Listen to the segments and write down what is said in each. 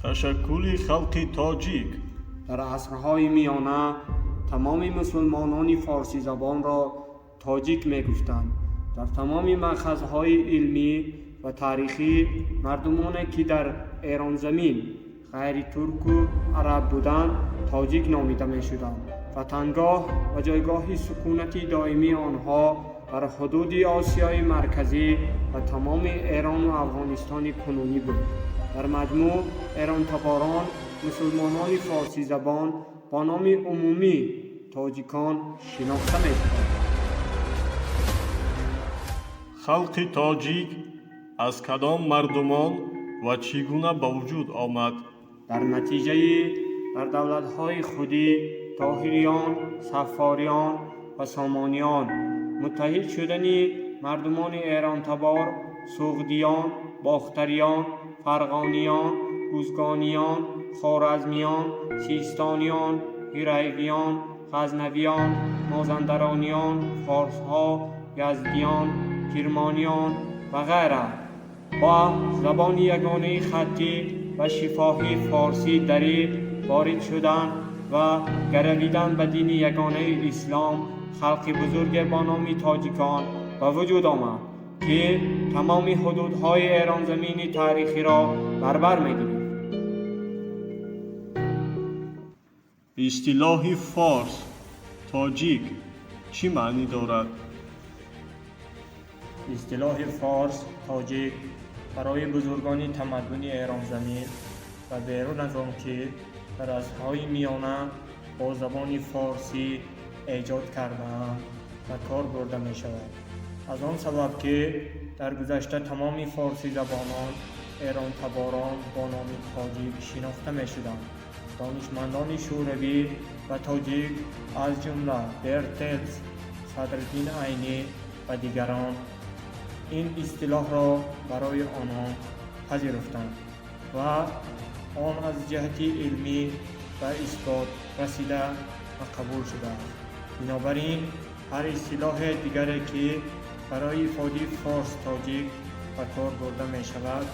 تشکل خلق تاجیک در عصرهای میانه تمام مسلمانان فارسی زبان را تاجیک می گفتند. در تمام مأخذهای علمی و تاریخی مردمانی که در ایران زمین غیر ترک و عرب بودند تاجیک نامیده می شدند. وطنگاه و جایگاه سکونتی دائمی آنها در حدود آسیای مرکزی و تمام ایران و افغانستان کنونی بود. در مجموع ایران تباران مسلمانان فارسی زبان با نام عمومی تاجیکان شناخته می شدند. خلق تاجیک از کدام مردمان و چگونه به وجود آمد؟ در نتیجه در دولت‌های خودی طاهریان، صفاریان و سامانیان متحد شدن مردمان ایران تبار، سغدیان، باختریان، فرغانیان، گوزگانیان، خوارزمیان، سیستانیان، هریویان، غزنویان، مازندرانیان، فارس‌ها، یزدیان، کرمانیان و غیره با زبان یگانه خطی و شفاهی فارسی دری وارد شدند و گرویدن به دین یگانه اسلام خلق بزرگ با نام تاجیکان به وجود آمد که تمام حدودهای ایران زمین تاریخی را در بر می‌گیرد. اصطلاح فارس تاجیک چی معنی دارد؟ اصطلاح فارس تاجیک برای بزرگان تمدن ایران زمین و بیرون از آن که در عصرهای میانه با زبان فارسی ایجاد کرده‌اند و کار برده می شود. از آن سبب که در گذشته تمام فارسی زبانان ایران تباران با نام تاجیک شناخته می شدند. دانشمندان شوروی و تاجیک از جمله برتلز، صدرالدین عینی و دیگران این اصطلاح را برای آنها پذیرفتند و آن از جهت علمی و اثبات رسیده و قبول شده است. بنابراین هر اصطلاح دیگری که برای افاده فارس تاجیک به کار برده می شود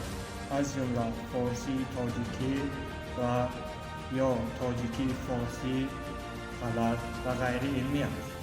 از جمله فارسی تاجیکی و یا تاجیکی فارسی غلط و غیر علمی است.